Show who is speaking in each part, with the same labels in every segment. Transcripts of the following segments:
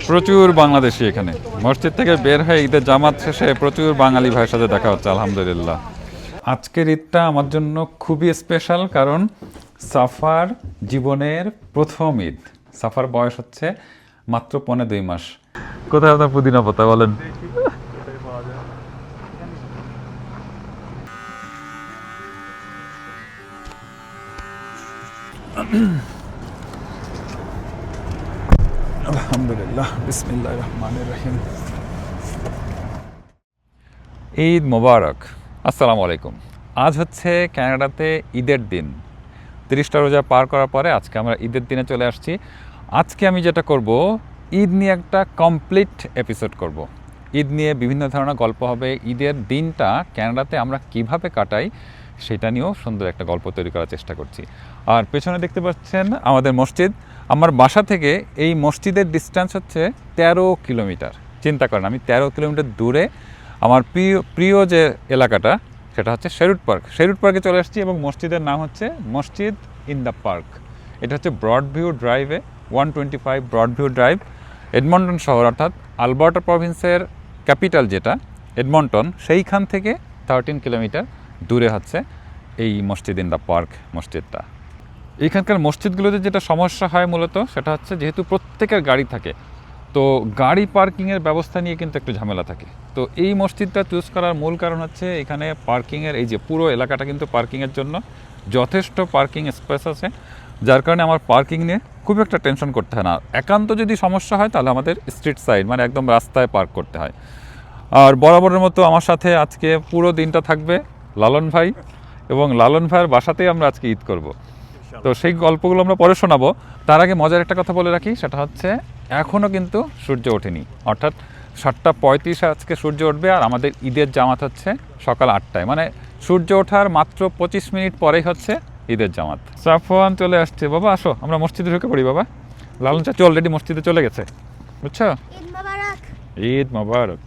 Speaker 1: প্রচুর বাংলাদেশি এখানে মসজিদ থেকে বের হয়ে ঈদের জামাত শেষে প্রচুর বাঙালি ভাইয়ের সাথে দেখা হচ্ছে আলহামদুলিল্লাহ। আজকের ঈদটা আমার জন্য খুবই স্পেশাল, কারণ সাফার জীবনের প্রথম ঈদ। সাফার বয়স হচ্ছে মাত্র 2.5 মাস। কোথায় আপনার পুদিনা পাতা বলেন? আলহামদুলিল্লাহ, বিসমিল্লাহির রহমানির রহিম। ঈদ মোবারক, আসসালামু আলাইকুম। আজ হচ্ছে কানাডাতে ঈদের দিন। 30টা রোজা পার করার পরে আজকে আমরা ঈদের দিনে চলে আসছি। আজকে আমি যেটা করব, ঈদ নিয়ে একটা কমপ্লিট এপিসোড করব। ঈদ নিয়ে বিভিন্ন ধরনের গল্প হবে। ঈদের দিনটা কানাডাতে আমরা কিভাবে কাটাই সেটা নিয়েও সুন্দর একটা গল্প তৈরি করার চেষ্টা করছি। আর পেছনে দেখতে পাচ্ছেন আমাদের মসজিদ। আমার বাসা থেকে এই মসজিদের ডিস্টেন্স হচ্ছে 13 কিলোমিটার। চিন্তা করেন, আমি 13 কিলোমিটার দূরে আমার প্রিয় যে এলাকাটা সেটা হচ্ছে শেরুট পার্ক। শেরুট পার্কে চলে আসছি এবং মসজিদের নাম হচ্ছে মসজিদ ইন দ্য পার্ক। এটা হচ্ছে ব্রডভিউ ড্রাইভে 125 ব্রডভিউ ড্রাইভ, এডমন্টন শহর অর্থাৎ আলবার্টা প্রভিন্সের ক্যাপিটাল যেটা এডমন্টন, সেইখান থেকে 13 কিলোমিটার দূরে হচ্ছে এই মসজিদ ইন দ্য পার্ক মসজিদটা। এইখানকার মসজিদগুলোতে যেটা সমস্যা হয় মূলত সেটা হচ্ছে যেহেতু প্রত্যেকের গাড়ি থাকে, তো গাড়ি পার্কিংয়ের ব্যবস্থা নিয়ে কিন্তু একটু ঝামেলা থাকে। তো এই মসজিদটা চুজ করার মূল কারণ হচ্ছে এখানে পার্কিংয়ের এই যে পুরো এলাকাটা কিন্তু পার্কিংয়ের জন্য যথেষ্ট পার্কিং স্পেস আছে, যার কারণে আমার পার্কিং নিয়ে খুব একটা টেনশন করতে হয় না। একান্ত যদি সমস্যা হয় তাহলে আমাদের স্ট্রিট সাইড মানে একদম রাস্তায় পার্ক করতে হয়। আর বরাবরের মতো আমার সাথে আজকে পুরো দিনটা থাকবে লালন ভাই, এবং লালন ভাইয়ের বাসাতেই আমরা আজকে ঈদ করব। তো সেই গল্পগুলো আমরা পরে শোনাবো। তার আগে মজার একটা কথা বলে রাখি, সেটা হচ্ছে এখনও কিন্তু সূর্য ওঠেনি, অর্থাৎ 7:35 আজকে সূর্য উঠবে। আর আমাদের ঈদের জামাত হচ্ছে সকাল 8টায়, মানে সূর্য ওঠার মাত্র 25 মিনিট পরেই হচ্ছে ঈদের জামাত। সাফওয়ান চলে আসছে। বাবা আসো, আমরা মসজিদে ঢুকে পড়ি। বাবা লালন চাচা অলরেডি মসজিদে চলে গেছে, বুঝছো? ঈদ মোবারক। ঈদ মোবারক।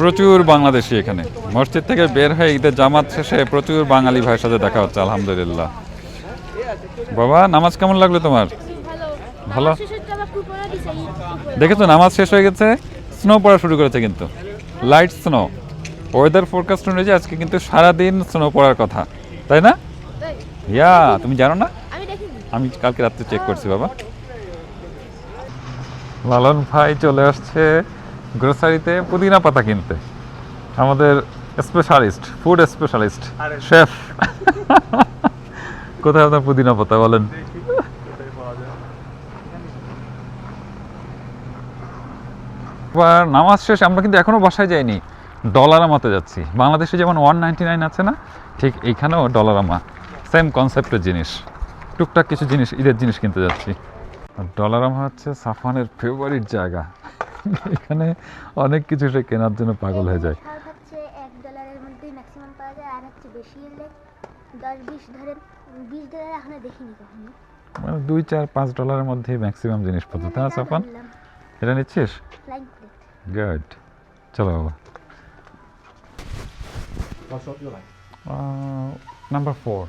Speaker 1: প্রচুর বাংলাদেশি এখানে মসজিদ থেকে বের হয়ে ঈদের জামাত শেষে প্রচুর বাঙালি ভাইয়ের সাথে দেখা হচ্ছে আলহামদুলিল্লাহ। বাবা নামাজ কেমন লাগলো তোমার? ভালো। দেখেছো নামাজ শেষ হয়ে গেছে, স্নো পড়া শুরু করেছে, কিন্তু লাইট স্নো। ওয়েদার ফোরকাস্ট অনুযায়ী আজকে কিন্তু সারাদিন স্নো পড়ার কথা, তাই না? ইয়া, তুমি জানো না? আমি কালকে রাত্রে চেক করছি বাবা। লালন ভাই চলে আসছে গ্রোসারিতে পুদিনা পাতা কিনতে, আমাদের স্পেশালিস্ট, ফুড স্পেশালিস্ট, শেফ। কোথায় আপনার পুদিনা পাতা বলেন? নামাজ শেষ আমরা কিন্তু এখনো বাসায় যাইনি, ডলারামাতে যাচ্ছি। বাংলাদেশে যেমন 199 আছে না, ঠিক এইখানেও ডলারামা, সেম কনসেপ্টের জিনিস। টুকটাক কিছু জিনিস, ঈদের জিনিস কিনতে যাচ্ছি। ডলারামা হচ্ছে সাফওয়ানের ফেভারিট জায়গা। এখানে অনেক কিছু সে কেনার জন্য পাগল হয়ে যায়।
Speaker 2: $1 মধ্যেই ম্যাক্সিমাম পাওয়া যায়, আর হচ্ছে বেশি হলে 10-20 ধরেন, $20 এখনো দেখিনি কখনো।
Speaker 1: মানে $2-4-5 মধ্যেই ম্যাক্সিমাম জিনিসপত্র, তাই না সাফওয়ান? এটা নিচ্ছিস? গুড, চলো বাবা।
Speaker 3: What shot you like?
Speaker 1: Number 4.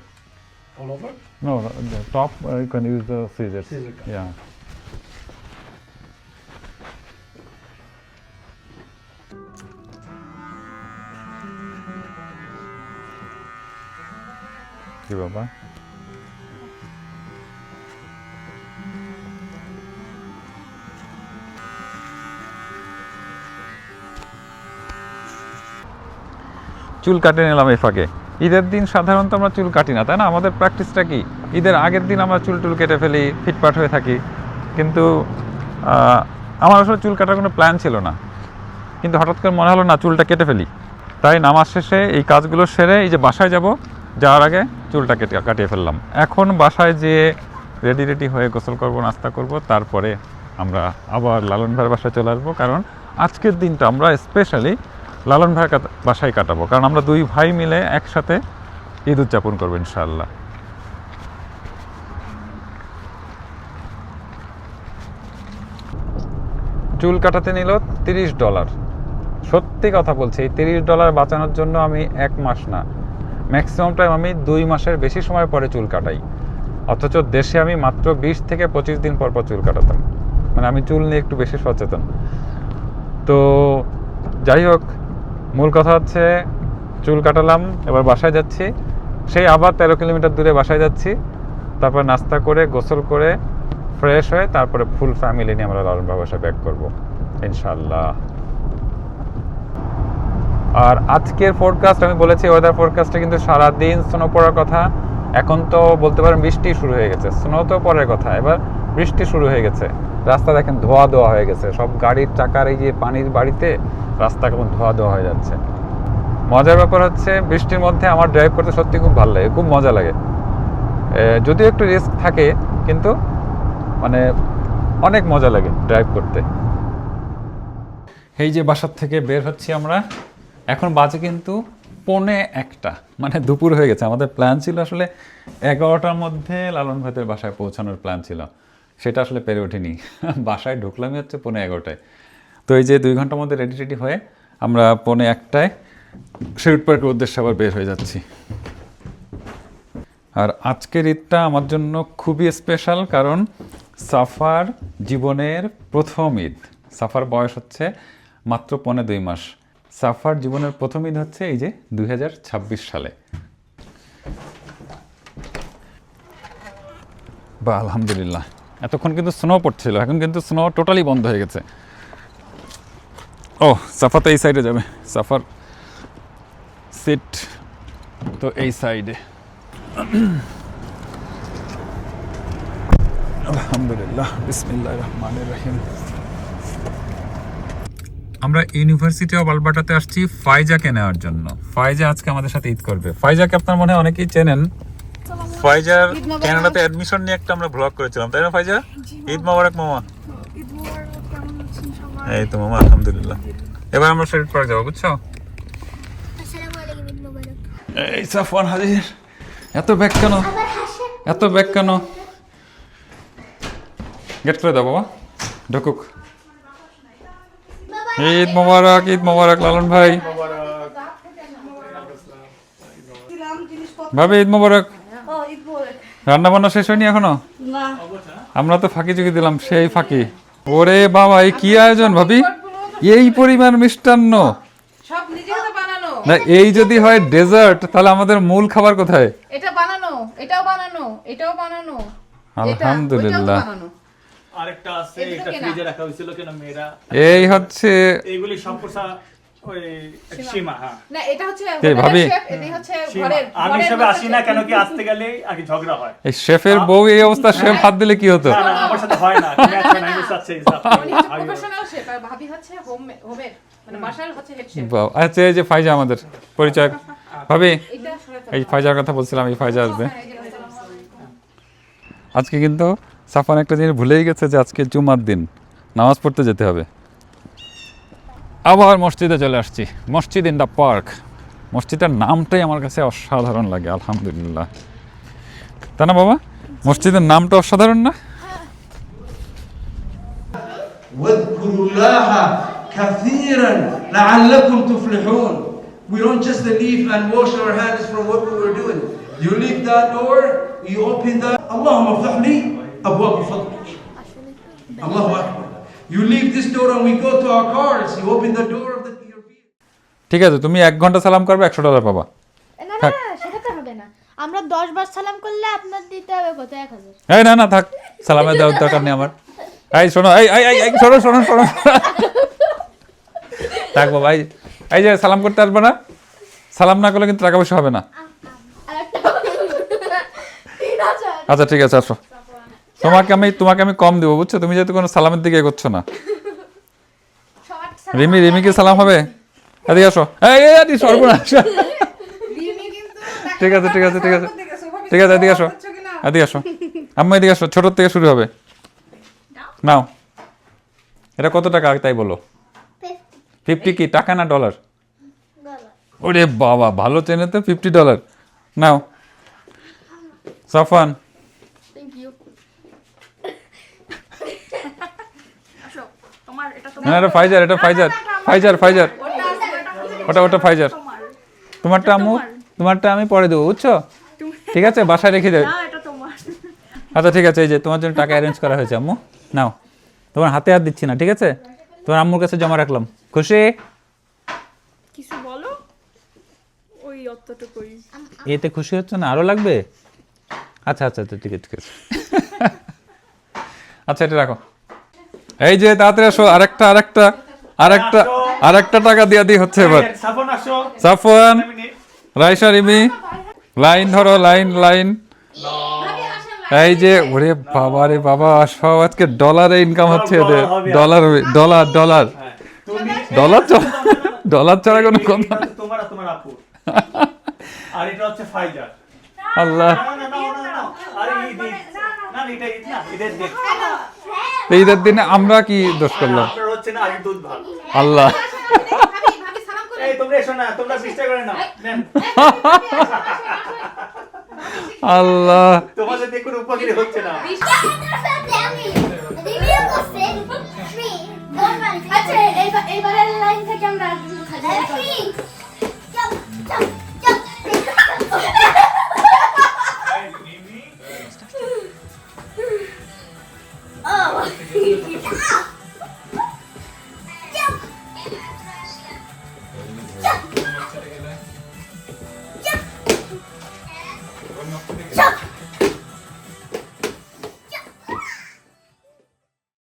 Speaker 3: All over?
Speaker 1: No, the top you can use the scissors.
Speaker 3: Scissor cut.
Speaker 1: Yeah. কি বাবা? চুল কাটে নিলাম এই ফাঁকে। ঈদের দিন সাধারণত আমরা চুল কাটি না, তাই না? আমাদের প্র্যাকটিসটা কি, ঈদের আগের দিন আমরা চুল টুল কেটে ফেলি, ফিটফাট হয়ে থাকি। কিন্তু আমার আসলে চুল কাটার কোনো প্ল্যান ছিল না, কিন্তু হঠাৎ করে মনে হলো না চুলটা কেটে ফেলি। তাই নামাজ শেষে এই কাজগুলো সেরে এই যে বাসায় যাব, যাওয়ার আগে চুলটা কাটিয়ে ফেললাম। এখন বাসায় যেয়ে রেডি হয়ে গোসল করব, নাস্তা করব, তারপরে আমরা আবার লালন ভাইয়ের বাসায় চলে আসবো। কারণ আজকের দিনটা আমরা স্পেশালি লালন ভাইয়ের বাসায় কাটাবো, কারণ আমরা দুই ভাই মিলে একসাথে ঈদ উদযাপন করবো ইনশাআল্লাহ। চুল কাটাতে নিল $30। সত্যি কথা বলছি, এই $30 বাঁচানোর জন্য আমি 1 মাস না, ম্যাক্সিমাম টাইম আমি 2 মাসের বেশি সময় পরে চুল কাটাই। অথচ দেশে আমি মাত্র 20 থেকে 25 দিন পর চুল কাটাতাম। মানে আমি চুল নিয়ে একটু বেশি সচেতন। তো যাই হোক, মূল কথা হচ্ছে চুল কাটালাম, এবার বাসায় যাচ্ছি। সেই আবার 13 কিলোমিটার দূরে বাসায় যাচ্ছি। তারপর নাস্তা করে গোসল করে ফ্রেশ হয়ে তারপরে ফুল ফ্যামিলি নিয়ে আমরা লালন ভাইয়ের বাসায় ব্যাক করবো ইনশাআল্লাহ। আর আজকের ফোরকাস্ট আমি বলেছি, ওয়েদার ফোরকাস্টে কিন্তু সারাদিন স্নো পড়ার কথা। এখন তো বলতে পারেন বৃষ্টি শুরু হয়ে গেছে, স্নো তো পরের কথা, এবার বৃষ্টি শুরু হয়ে গেছে। রাস্তা দেখেন ধোয়া হয়ে গেছে, সব গাড়ির চাকার এই যে পানির বাড়িতে রাস্তা কেমন ধোয়া হয়ে যাচ্ছে। মজার ব্যাপার হচ্ছে বৃষ্টির মধ্যে আমার ড্রাইভ করতে সত্যি খুব ভালো লাগে, খুব মজা লাগে। যদিও একটু রিস্ক থাকে, কিন্তু মানে অনেক মজা লাগে ড্রাইভ করতে। এই যে বাসার থেকে বের হচ্ছি আমরা, এখন বাজে কিন্তু 1:45, মানে দুপুর হয়ে গেছে। আমাদের প্ল্যান ছিল আসলে 11টার মধ্যে লালন ভাইদের বাসায় পৌঁছানোর প্ল্যান ছিল, সেটা আসলে পেরে ওঠেনি। বাসায় ঢুকলামই হচ্ছে 11:45। তো এই যে 2 ঘন্টার মধ্যে রেডি হয়ে আমরা 1:45 শেরুট পার্কের উদ্দেশ্যে আবার বের হয়ে যাচ্ছি। আর আজকের ঈদটা আমার জন্য খুবই স্পেশাল, কারণ সাফার জীবনের প্রথম ঈদ। সাফার বয়স হচ্ছে মাত্র 2.5 মাস। সাফার জীবনের প্রথম ঈদ হচ্ছে এই যে 2026 সালে। বা আলহামদুলিল্লাহ, এতক্ষণ কিন্তু স্নো পড়ছিল, এখন কিন্তু স্নো টোটালি বন্ধ হয়ে গেছে। ও সাফা তো এই সাইডে যাবে, সাফার সিট তো এই সাইডে। আলহামদুলিল্লাহ, বিসমিল্লাহির রহমানির রহিম। আমরা ইউনিভার্সিটি অফ আলবার্টাতে আসছি ফাইজাকে নেওয়ার জন্য। ফাইজা আজকে আমাদের সাথে ঈদ করবে। ফাইজাকে আপনার মনে হয় অনেকেই চেনেন। ফাইজার কানাডাতে অ্যাডমিশন নিয়ে একটা আমরা ব্লগ করেছিলাম, তাই না ফাইজা? ঈদ মোবারক মামা। এই তো মামা, আলহামদুলিল্লাহ। এবার আমরা শেরুট পার্ক যাবো, বুঝছো? এই সাফওয়ান হাজির। এত ব্যাগ কেন, এত ব্যাগ কেন? গেট করে দাও বাবা, ঢুকুক। ঈদ মোবারক, ঈদ মোবারক লালন ভাই। ভাবি ঈদ মোবারক। রান্না বান্না শেষ হয়নি এখনো? আমরা তো ফাঁকি চুকি দিলাম, সেই ফাঁকি। ওরে বাবা, এই কি আয়োজন ভাবি! এই পরিমাণ মিষ্টান্ন! না, এই যদি হয় ডেজার্ট, তাহলে আমাদের মূল খাবার কোথায়?
Speaker 4: এটা বানানো, এটাও বানানো, এটাও বানানো।
Speaker 1: আলহামদুলিল্লাহ।
Speaker 5: আরেকটা আছে, এটা ফ্রিজে রাখা হয়েছিল কেন মেয়েরা।
Speaker 1: এই হচ্ছে
Speaker 5: এইগুলি সম্পূর্ণ ওই সীমা। হ্যাঁ
Speaker 4: না, এটা হচ্ছে
Speaker 1: ভাবি,
Speaker 4: এটা হচ্ছে ঘরের।
Speaker 5: আমি সবে আসি না কেন, কি আসতে গেলে আগে ঝগড়া হয়।
Speaker 1: এই শেফের বউ এই অবস্থা, শেফ হাত দিলে কি হতো?
Speaker 5: না আমার সাথে হয় না, তুমি আছো না, আমি সাথে
Speaker 4: প্রফেশনাল শেফ, আর ভাবি হচ্ছে হোমের, মানে বাসার হচ্ছে হেড শেফ।
Speaker 1: আচ্ছা, এই যে ফাইজা আমাদের পরিচয়। ভাবি,
Speaker 4: এটা সরাতে
Speaker 1: এই ফাইজার কথা বলছিলাম, এই ফাইজা আসবে আজকে। কিন্তু সাফান একটা জিনিস ভুলেই গেছে যে আজকে জুমার দিন, নামাজ পড়তে যেতে হবে। আবার মসজিদে চলে আসছি, মসজিদ ইন দ্য পার্ক। মসজিদের নামটাই আমার কাছে অসাধারণ লাগে, আলহামদুলিল্লাহ। তা না বাবা, মসজিদের নামটা অসাধারণ না?
Speaker 6: واذكروا الله كثيرا لعلكم تفلحون. We don't just leave and wash our hands from what we were doing. You leave that door, you open that. اللهم افتح لي أبواب فضلك. Allahu Akbar. You leave this door and we go to our cars. You open the door of your vehicle.
Speaker 1: ঠিক আছে, তুমি 1 ঘন্টা সালাম করবে, $100 পাবা।
Speaker 2: না না, সেটা তো হবে না। আমরা 10 বার সালাম করলে আপনার দিতে হবে কত? 1000।
Speaker 1: এই না থাক, সালামের দেওয়ার দরকার নেই আমার। এই শোনো, এই শোনো থাক বাবা। এই যে সালাম করতে আসবে না, সালাম না করলে কিন্তু টাকা পয়সা হবে না। আচ্ছা ঠিক আছে, আসো। তোমাকে আমি কম দেবো, বুঝছো? তুমি যেহেতু কোনো সালামের দিকে এগোচ্ছ না। রিমি কি সালাম হবে? এদিকে আসো। এই সর্বনাশ।
Speaker 4: রিমি কিন্তু
Speaker 1: ঠিক আছে, ঠিক আছে, ঠিক আছে।
Speaker 4: দেখে সোফা
Speaker 1: ঠিক আছে, এদিকে আসো।
Speaker 4: হচ্ছে কিনা?
Speaker 1: এদিকে আসো। আম্মা এদিকে আসো, ছোট থেকে শুরু হবে। নাও। এটা কত টাকা তাই বলো? 50 কি টাকা না ডলার? ওরে বাবা, ভালো চেনে তো, $50। নাও সাফান।
Speaker 2: Thank you.
Speaker 1: না এটা ফাইজার, এটা ফাইজার। ওটা ফাইজার। তোমারটা আম্মু, তোমারটা আমি পরে দেবো, বুঝছো? ঠিক আছে, বাসায় রেখে দেবে। আচ্ছা ঠিক আছে, এই যে তোমার জন্য টাকা অ্যারেঞ্জ করা হয়েছে আম্মু, নাও। তোমার হাতে হাত দিচ্ছি না, ঠিক আছে? তোমার আম্মুর কাছে জমা রাখলাম। খুশি?
Speaker 7: কিছু বলো, ওই অতটুকুই।
Speaker 1: এতে খুশি হচ্ছে না, আরো লাগবে? আচ্ছা ঠিক আছে, ঠিক আছে। আচ্ছা এটা রাখো। এই যে তাড়াতাড়ি আসো, আরেকটা টাকা দিয়ে দিই হচ্ছে এবার।
Speaker 5: সাফন আসো।
Speaker 1: সাফওয়ান,
Speaker 5: মিনিট।
Speaker 1: রাইসা, রিমি, লাইন ধরো, লাইন। এই যে ওরে বাবা রে বাবা, সব আজকে ডলারে ইনকাম হচ্ছে এদের। ডলার
Speaker 5: হ্যাঁ, তুমি
Speaker 1: ডলার ছাড়া কোনো কথা।
Speaker 5: এটা হচ্ছে তোমার আর তোমার আপু। আর এটা হচ্ছে ফাইজার।
Speaker 1: আল্লাহ,
Speaker 5: না। আরে ঈদ। না এটা ঈদ না, ঈদের দিন।
Speaker 1: ঈদের দিনে আমরা কি দোষ করলাম?
Speaker 5: আপনার হচ্ছে না আগে দুধ ভাত।
Speaker 1: আল্লাহ,
Speaker 4: ভাবি সালাম করে।
Speaker 5: এই তোমরা এসো না, তোমরা চেষ্টা করে নাও। নেন।
Speaker 1: আল্লাহ।
Speaker 5: তোমাদের দিয়ে কোনো উপকারী হচ্ছে না।
Speaker 2: আচ্ছা এইবারের লাইন থেকে আমরা Jump!